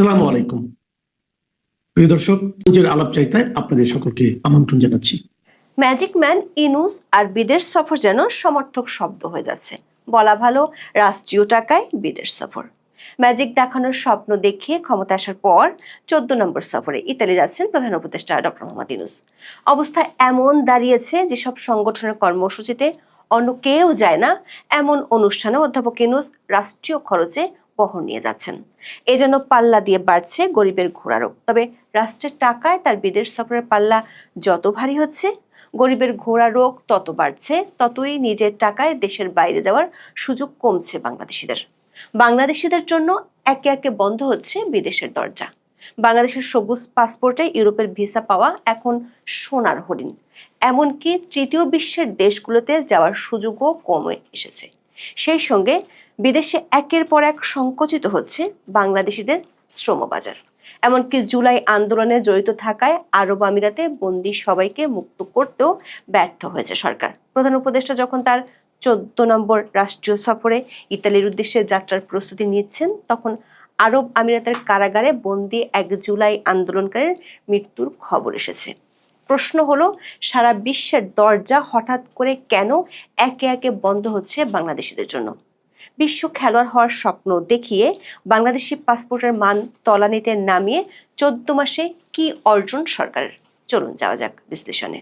আসসালামু আলাইকুম প্রিয় দর্শক, নিজের আলাপচারিতায় আপনাদের সকলকে আমন্ত্রণ জানাচ্ছি। ম্যাজিক ম্যান ইনুস আর বিদেশ সফর যেন সমর্থক শব্দ হয়ে যাচ্ছে। বলা ভালো রাষ্ট্রীয় টাকায় বিদেশ সফর। ম্যাজিক দেখানোর স্বপ্ন দেখিয়ে ক্ষমতা আসার পর 14 নম্বর সফরে ইতালি যাচ্ছেন প্রধান উপদেষ্টা ডক্টর মোহাম্মদ ইউনূস। অবস্থা এমন দাঁড়িয়েছে যেসব সংগঠনের কর্মসূচিতে অন্য কেউ যায় না, এমন অনুষ্ঠানে অধ্যাপক ইউনূস রাষ্ট্রীয় খরচে বহন নিয়ে যাচ্ছেন। এজন্য পাল্লা দিয়ে বাড়ছে গরিবের ঘোড়ারোগ। তবে রাষ্ট্রের টাকায় তার বিদেশ সফরের পাল্লা যত ভারী হচ্ছে, গরিবের ঘোড়া রোগ তত বাড়ছে, ততই নিজের টাকায় দেশের বাইরে যাওয়ার সুযোগ কমছে বাংলাদেশিদের জন্য একে একে বন্ধ হচ্ছে বিদেশের দরজা। বাংলাদেশের সবুজ পাসপোর্টে ইউরোপের ভিসা পাওয়া এখন সোনার হরিণ। এমনকি তৃতীয় বিশ্বের দেশগুলোতে যাওয়ার সুযোগও কমে এসেছে। সেই সঙ্গে বিদেশে একের পর এক সংকুচিত হচ্ছে বাংলাদেশিদের শ্রমবাজার। এমনকি জুলাই আন্দোলনে জড়িত থাকায় আরব আমিরাতে বন্দী সবাইকে মুক্ত করতেও ব্যর্থ হয়েছে সরকার। প্রধান উপদেষ্টা যখন তার 14 নম্বর রাষ্ট্রীয় সফরে ইতালির উদ্দেশ্যে যাত্রার প্রস্তুতি নিচ্ছেন, তখন আরব আমিরাতের কারাগারে বন্দী এক জুলাই আন্দোলনকারীর মৃত্যুর খবর এসেছে। প্রশ্ন হলো, সারা বিশ্বের দরজা হঠাৎ করে কেন একে একে বন্ধ হচ্ছে বাংলাদেশিদের জন্য? বিশ্ব খেলোয়াড় হওয়ার স্বপ্ন দেখিয়ে বাংলাদেশি পাসপোর্টের মান তলানিতে নামিয়ে 14 মাসে কি অর্জন সরকারের? চলুন যাওয়া যাক বিশ্লেষণে।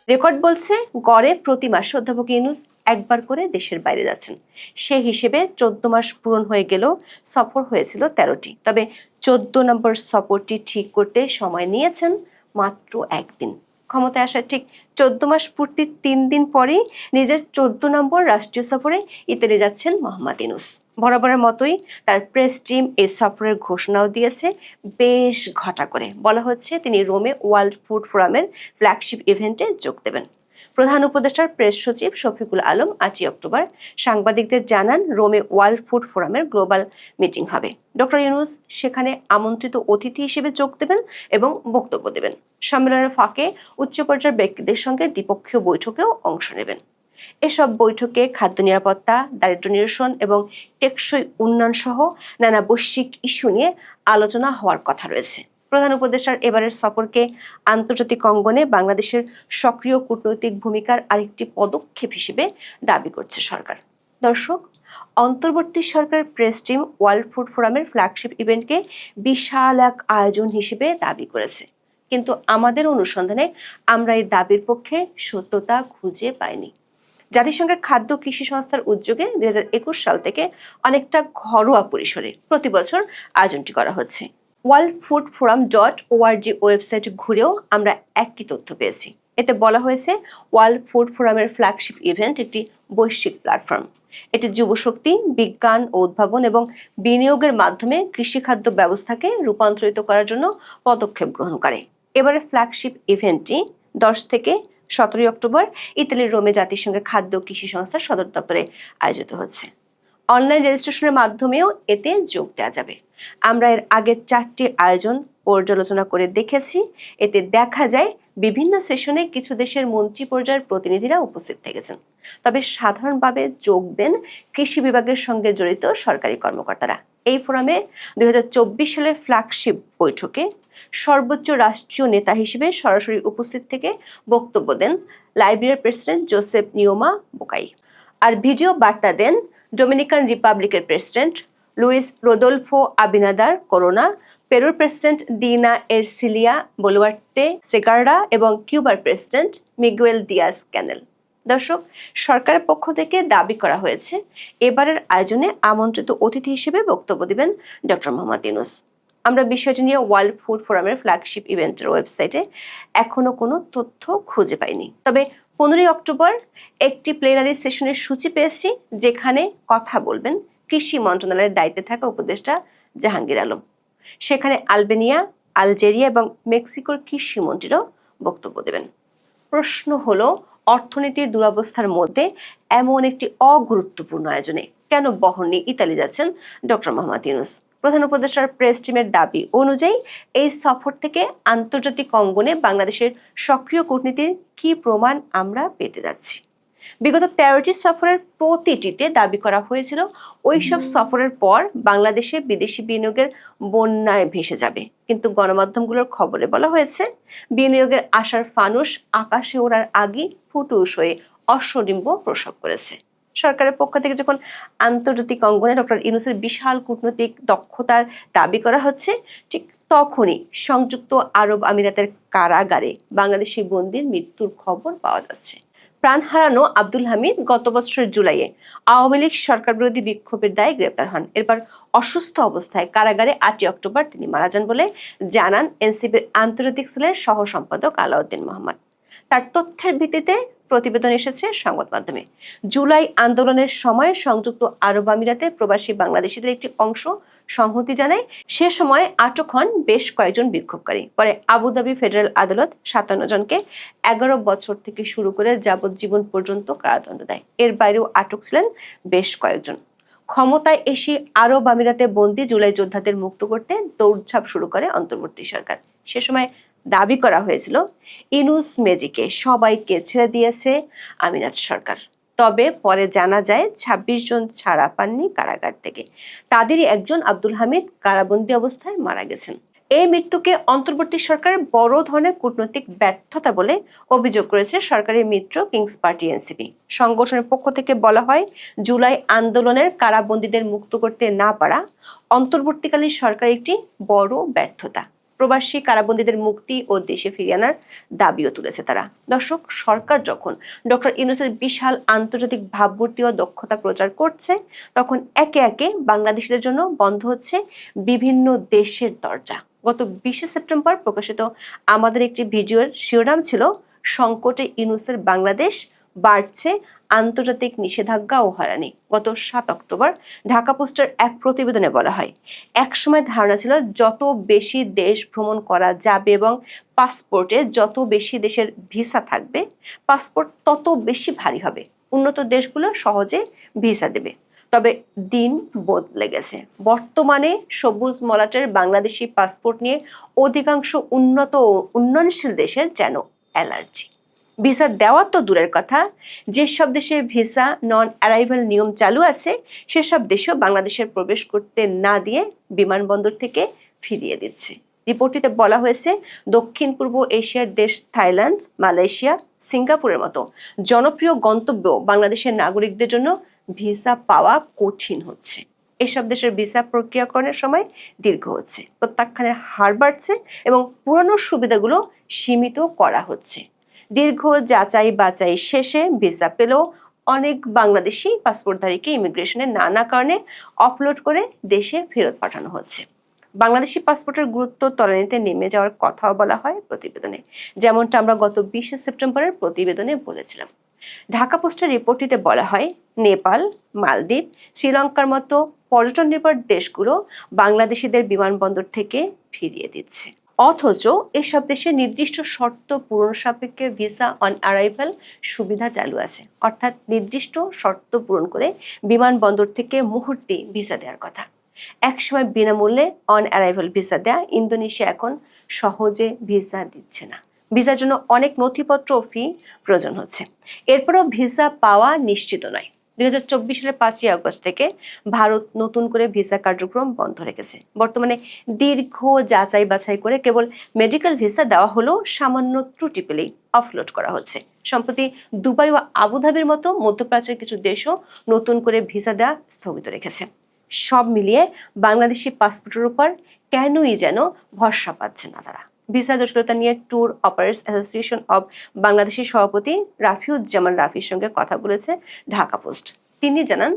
রেকর্ড বলছে গড়ে প্রতি মাসে অধ্যাপক ইউনূস একবার করে দেশের বাইরে যাচ্ছেন। সে হিসেবে 14 মাস পূরণ হয়ে গেলেও সফর হয়েছিল 13টি। তবে 14 নম্বর সফরটি ঠিক করতে সময় নিয়েছেন মাত্র একদিন। ক্ষমতায় আসার ঠিক 14 মাস পূর্তির 3 দিন পরেই নিজের 14 নম্বর রাষ্ট্রীয় সফরে ইতালি যাচ্ছেন মোহাম্মদ ইউনূস। বরাবরের মতোই তার প্রেস টিম এই সফরের ঘোষণাও দিয়েছে বেশ ঘটা করে। বলা হচ্ছে তিনি রোমে ওয়ার্ল্ড ফুড ফোরামের ফ্ল্যাগশিপ ইভেন্টে যোগ দেবেন। প্রধান উপদেষ্টার প্রেস সচিব শফিকুল আলম 8 অক্টোবর সাংবাদিকদের জানান, রোমে ওয়ার্ল্ড ফুড ফোরামের গ্লোবাল মিটিং হবে। ডক্টর ইউনূস সেখানে আমন্ত্রিত অতিথি হিসেবে যোগ দেবেন এবং বক্তব্য দেবেন। সম্মেলনের ফাঁকে উচ্চ পর্যায়ের ব্যক্তিদের সঙ্গে দ্বিপক্ষীয় বৈঠকেও অংশ নেবেন। এসব বৈঠকে খাদ্য নিরাপত্তা, দারিদ্র্য নিরসন এবং টেকসই উন্নয়ন সহ নানা বৈশ্বিক ইস্যু নিয়ে আলোচনা হওয়ার কথা রয়েছে। প্রধান উপদেষ্টার এবারের সফরকে আন্তর্জাতিক অঙ্গনে বাংলাদেশের সক্রিয় কূটনৈতিক ভূমিকার আরেকটি পদক্ষেপ হিসেবে দাবি করছে সরকার। দর্শক, অন্তর্বর্তী সরকার প্রেস টিম ওয়ার্ল্ড ফুড ফোরামের ফ্ল্যাগশিপ ইভেন্টকে বিশাল এক আয়োজন হিসেবে দাবি করেছে, কিন্তু আমাদের অনুসন্ধানে আমরা এই দাবির পক্ষে সত্যতা খুঁজে পাইনি। জাতিসংঘের খাদ্য কৃষি সংস্থার উদ্যোগে 2021 সাল থেকে অনেকটা ঘরোয়া পরিসরে প্রতি বছর আয়োজনটি করা হচ্ছে। worldfoodforum.org ওয়েবসাইট ঘুরেও আমরা একই তথ্য পেয়েছি। এতে বলা হয়েছে, ওয়ার্ল্ড ফুড ফোরামের ফ্ল্যাগশিপ ইভেন্ট একটি বৈশ্বিক প্ল্যাটফর্ম। এটি যুবশক্তি, বিজ্ঞান ও উদ্ভাবন এবং বিনিয়োগের মাধ্যমে কৃষিখাদ্য ব্যবস্থাকে রূপান্তরিত করার জন্য পদক্ষেপ গ্রহণ করে। এবারে ফ্ল্যাগশিপ ইভেন্টটি 10 থেকে 17 অক্টোবর ইতালির রোমে জাতিসংঘের খাদ্য কৃষি সংস্থার সদর দপ্তরে আয়োজিত হচ্ছে। অনলাইন রেজিস্ট্রেশনের মাধ্যমেও এতে যোগ দেওয়া যাবে। আমরা এর আগের 4টি আয়োজন পর্যালোচনা করে দেখেছি। এতে দেখা যায় বিভিন্ন সেশনে কিছু দেশের মন্ত্রী পর্যায়ের প্রতিনিধিরা উপস্থিত থেকেছেন, তবে সাধারণভাবে যোগ দেন কৃষি বিভাগের সঙ্গে জড়িত সরকারি কর্মকর্তারা। এই ফোরামে 2024 সালের ফ্ল্যাগশিপ বৈঠকে সর্বোচ্চ রাষ্ট্রীয় নেতা হিসেবে সরাসরি উপস্থিত থেকে বক্তব্য দেন লাইবেরিয়ার প্রেসিডেন্ট জোসেফ নিওমা বোকাই, আর ভিডিও বার্তা দেন ডোমিনিকান রিপাবলিকের president Luis Rodolfo Abinader Corona, পেরুর president Dina Ercilia Boluarte Zegarra এবং কিউবার প্রেসিডেন্ট মিগুয়েল দিয়াজ ক্যানেল। দর্শক, সরকারের পক্ষ থেকে দাবি করা হয়েছে এবারের আয়োজনে আমন্ত্রিত অতিথি হিসেবে বক্তব্য দিবেন ডক্টর মোহাম্মদ ইউনূস। আমরা বিষয়টি নিয়ে ওয়ার্ল্ড ফুড ফোরামের ফ্ল্যাগশিপ ইভেন্টের ওয়েবসাইটে এখনো কোনো তথ্য খুঁজে পাইনি। তবে 15 অক্টোবর একটি প্লেনারি সেশনের সূচি পেয়েছি, যেখানে কথা বলবেন কৃষি মন্ত্রণালয়ের দায়িত্বে থাকা উপদেষ্টা জাহাঙ্গীর আলম। সেখানে আলবেনিয়া, আলজেরিয়া এবং মেক্সিকোর কৃষিমন্ত্রীরাও বক্তব্য দেবেন। প্রশ্ন হলো, অর্থনীতির দুরবস্থার মধ্যে এমন একটি অগুরুত্বপূর্ণ আয়োজনে কেন বহন নিয়ে ইতালি যাচ্ছেন ডক্টর মোহাম্মদ ইউনূস? প্রধান উপদেষ্টার প্রেস টিমের দাবি অনুযায়ী এই সফর থেকে আন্তর্জাতিক অঙ্গনে বাংলাদেশের সক্রিয় কূটনীতির কি প্রমাণ আমরা পেতে যাচ্ছি? বিগত 13টি সফরের প্রতিটিতে দাবি করা হয়েছিল ওইসব সফরের পর বাংলাদেশে বিদেশি বিনিয়োগের বন্যায় ভেসে যাবে, কিন্তু গণমাধ্যমগুলোর খবরে বলা হয়েছে বিনিয়োগের আশার ফানুস আকাশে ওড়ার আগেই ফুটুস হয়ে অশ্বডিম্ব প্রসব করেছে। সরকারের পক্ষ থেকে যখন আন্তর্জাতিক অঙ্গনে ডক্টর ইউনূসের বিশাল কূটনৈতিক দক্ষতার দাবি করা হচ্ছে, ঠিক তখনই সংযুক্ত আরব আমিরাতের কারাগারে বাংলাদেশি বন্দীর মৃত্যুর খবর পাওয়া যাচ্ছে। প্রাণ হারানো আব্দুল হামিদ গত বছরের জুলাইয়ে আওয়ামী লীগ সরকার বিরোধী বিক্ষোভের দায়ে গ্রেপ্তার হন। এরপর অসুস্থ অবস্থায় কারাগারে 8 অক্টোবর তিনি মারা যান বলে জানান এনসিপির আন্তর্জাতিক সেলের সহ সম্পাদক আলাউদ্দিন মোহাম্মদ। তার তথ্যের ভিত্তিতে প্রতিবেদন এসেছে সংবাদ মাধ্যমে। জুলাই আন্দোলনের সময় সংযুক্ত আরব আমিরাতে প্রবাসী বাংলাদেশিদের একটি অংশ সংহতি জানায়। সে সময় আটক হন বেশ কয়েকজন বিক্ষোভকারী। পরে আবুধাবি ফেডারেল আদালত 57 জনকে 11 বছর থেকে শুরু করে যাবজ্জীবন পর্যন্ত কারাদণ্ড দেয়। এর বাইরেও আটক ছিলেন বেশ কয়েকজন। ক্ষমতায় এসে আরব আমিরাতে বন্দী জুলাই যোদ্ধাদের মুক্ত করতে দৌড়ঝাঁপ শুরু করে অন্তর্বর্তী সরকার। সে সময় দাবি করা হয়েছিল ইউনূস ম্যাজিকে সবাইকে ছেড়ে দিয়েছে আমিরাত সরকার। তবে পরে জানা যায় 26 জন ছাড়া পাননি কারাগার থেকে। তাদেরই একজন আব্দুল হামিদ কারাবন্দী অবস্থায় মারা গেছেন। এই মৃত্যুকে অন্তর্বর্তী সরকারের বড় ধরনের কূটনৈতিক ব্যর্থতা বলে অভিযোগ করেছে সরকারের মিত্র কিংস পার্টি এনসিপি। সংগঠনের পক্ষ থেকে বলা হয়, জুলাই আন্দোলনের কারাবন্দীদের মুক্ত করতে না পারা অন্তর্বর্তীকালীন সরকারের একটি বড় ব্যর্থতা। প্রবাসী কারাবন্দীদের মুক্তি ও দেশে ফিরিয়ে আনার দাবিও তুলেছে তারা। দর্শক, সরকার যখন ডক্টর ইউনূসের বিশাল আন্তর্জাতিক ভাবমূর্তি ও দক্ষতা প্রচার করছে, তখন একে একে বাংলাদেশিদের জন্য বন্ধ হচ্ছে বিভিন্ন দেশের দরজা। গত 20 সেপ্টেম্বর প্রকাশিত আমাদের একটি ভিডিওর শিরোনাম ছিল সংকটে ইউনূসের বাংলাদেশ, বাড়ছে আন্তর্জাতিক নিষেধাজ্ঞা ও হয়রানি। গত 7 অক্টোবর ঢাকা পোস্টের এক প্রতিবেদনে বলা হয়, একসময় ধারণা ছিল যত বেশি দেশ ভ্রমণ করা যাবে এবং পাসপোর্টে যত বেশি দেশের ভিসা থাকবে, পাসপোর্ট তত বেশি ভারী হবে, উন্নত দেশগুলো সহজে ভিসা দেবে। তবে দিন বদলে গেছে। বর্তমানে সবুজ মলাটের বাংলাদেশি পাসপোর্ট নিয়ে অধিকাংশ উন্নত ও উন্নয়নশীল দেশের যেন অ্যালার্জি। ভিসা দেওয়া তো দূরের কথা, যেসব দেশে ভিসা নন অ্যারাইভাল নিয়ম চালু আছে, সেসব দেশেও বাংলাদেশের প্রবেশ করতে না দিয়ে বিমানবন্দর থেকে ফিরিয়ে দিচ্ছে। রিপোর্টটিতে বলা হয়েছে, দক্ষিণ পূর্ব এশিয়ার দেশ থাইল্যান্ড, মালয়েশিয়া, সিঙ্গাপুরের মতো জনপ্রিয় গন্তব্য বাংলাদেশের নাগরিকদের জন্য ভিসা পাওয়া কঠিন হচ্ছে। এসব দেশের ভিসা প্রক্রিয়াকরণের সময় দীর্ঘ হচ্ছে, প্রত্যাখ্যানের হার বাড়ছে এবং পুরনো সুবিধাগুলো সীমিত করা হচ্ছে। দীর্ঘ যাচাই বাছাই শেষে ভিসা পেলেও অনেক বাংলাদেশি পাসপোর্টধারীকে ইমিগ্রেশনের নানা কারণে অফলোড করে দেশে ফেরত পাঠানো হচ্ছে। বাংলাদেশি পাসপোর্টের গুরুত্ব তলানিতে নেমে যাওয়ার কথাও বলা হয় প্রতিবেদনে, যেমনটা আমরা গত 20 সেপ্টেম্বরের প্রতিবেদনে বলেছিলাম। ঢাকা পোস্টের রিপোর্টটিতে বলা হয়, নেপাল, মালদ্বীপ, শ্রীলঙ্কার মতো পর্যটন নির্ভর দেশগুলো বাংলাদেশিদের বিমানবন্দর থেকে ফিরিয়ে দিচ্ছে। অথচ এসব দেশে নির্দিষ্ট শর্ত পূরণ সাপেক্ষে ভিসা অন অ্যারাইভাল সুবিধা চালু আছে, অর্থাৎ নির্দিষ্ট শর্ত পূরণ করে বিমানবন্দর থেকে মুহূর্তে ভিসা দেওয়ার কথা। একসময় বিনামূল্যে অন অ্যারাইভাল ভিসা দেয়া ইন্দোনেশিয়া এখন সহজে ভিসা দিচ্ছে না। ভিসার জন্য অনেক নথিপত্র ও ফি প্রয়োজন হচ্ছে। এরপরও ভিসা পাওয়া নিশ্চিত নয়। 2024 সালের 5 আগস্ট থেকে ভারত নতুন করে ভিসা কার্যক্রম বন্ধ রেখেছে। বর্তমানে দীর্ঘ যাচাই বাছাই করে কেবল মেডিকেল ভিসা দেওয়া হলেও সামান্য ত্রুটি পেলেই অফলোড করা হচ্ছে। সম্প্রতি দুবাই ও আবুধাবির মতো মধ্যপ্রাচ্যের কিছু দেশও নতুন করে ভিসা দেওয়া স্থগিত রেখেছে। সব মিলিয়ে বাংলাদেশি পাসপোর্টের উপর কেনই যেন ভরসা পাচ্ছে না তারা। ভিসা জটিলতা নিয়ে ট্যুর অপারেটরস অ্যাসোসিয়েশন অব বাংলাদেশের সভাপতি রাফিউজ্জামান রাফির সঙ্গে কথা বলেছে ঢাকা পোস্ট। তিনি জানান,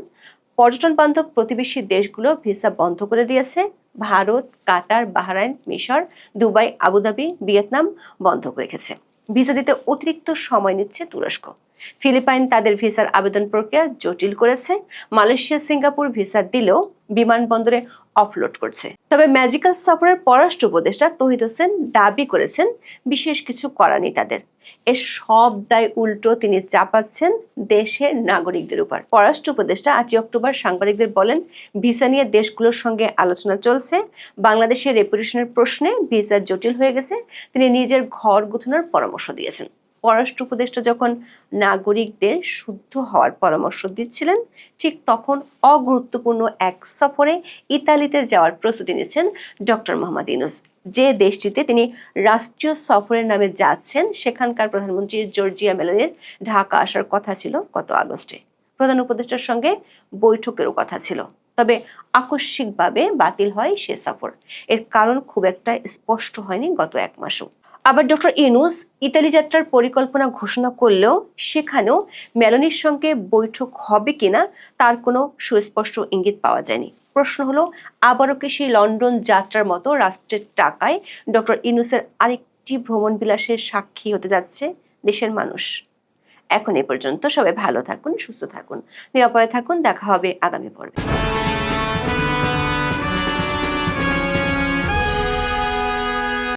পর্যটন বান্ধব প্রতিবেশী দেশগুলো ভিসা বন্ধ করে দিয়েছে। ভারত, কাতার, বাহরাইন, মিশর, দুবাই, আবুধাবি, ভিয়েতনাম বন্ধ রেখেছে। ভিসা দিতে অতিরিক্ত সময় নিচ্ছে তুরস্ক। ফিলিপাইন তাদের ভিসার আবেদন প্রক্রিয়া জটিল করেছে। মালয়েশিয়া, সিঙ্গাপুর ভিসা দিলেও বিমানবন্দরে অফলোড করছে। তবে ম্যাজিক্যাল সফরের পররাষ্ট্র উপদেষ্টা তৌহিদ হোসেন দাবি করেছেন, বিশেষ কিছু করার নেই তাদের। এর সব দায় উল্টো তিনি চাপাচ্ছেন দেশের নাগরিকদের উপর। পররাষ্ট্র উপদেষ্টা 8 অক্টোবর সাংবাদিকদের বলেন, ভিসা নিয়ে দেশগুলোর সঙ্গে আলোচনা চলছে। বাংলাদেশের রেপুটেশনের প্রশ্নে ভিসা জটিল হয়ে গেছে। তিনি নিজের ঘর গোছানোর পরামর্শ দিয়েছেন। পররাষ্ট্র উপদেষ্টা যখন নাগরিকদের শুদ্ধ হওয়ার পরামর্শ দিচ্ছিলেন, ঠিক তখন অগুরুত্বপূর্ণ এক সফরে ইতালিতে যাওয়ার প্রস্তুতি নিচ্ছেন ডক্টর মোহাম্মদ ইউনূস। যে দেশটিতে তিনি রাষ্ট্রীয় সফরের নামে যাচ্ছেন, সেখানকার প্রধানমন্ত্রী জর্জিয়া মেলোনির ঢাকা আসার কথা ছিল গত আগস্টে। প্রধান উপদেষ্টার সঙ্গে বৈঠকেরও কথা ছিল, তবে আকস্মিকভাবে বাতিল হয় সে সফর। এর কারণ খুব একটা স্পষ্ট হয়নি গত এক মাসও। আবার ডক্টর ইউনূস ইতালি যাত্রার পরিকল্পনা ঘোষণা করলেও সেখানেও মেলোনির সঙ্গে বৈঠক হবে কিনা তার কোনো সুস্পষ্ট ইঙ্গিত পাওয়া যায়নি। প্রশ্ন হলো, আবারও কি সেই লন্ডন যাত্রার মতো রাষ্ট্রের টাকায় ডক্টর ইউনূসের আরেকটি ভ্রমণ বিলাসের সাক্ষী হতে যাচ্ছে দেশের মানুষ? এখন এ পর্যন্ত। সবাই ভালো থাকুন, সুস্থ থাকুন, নিরাপদে থাকুন। দেখা হবে আগামী পর্বে।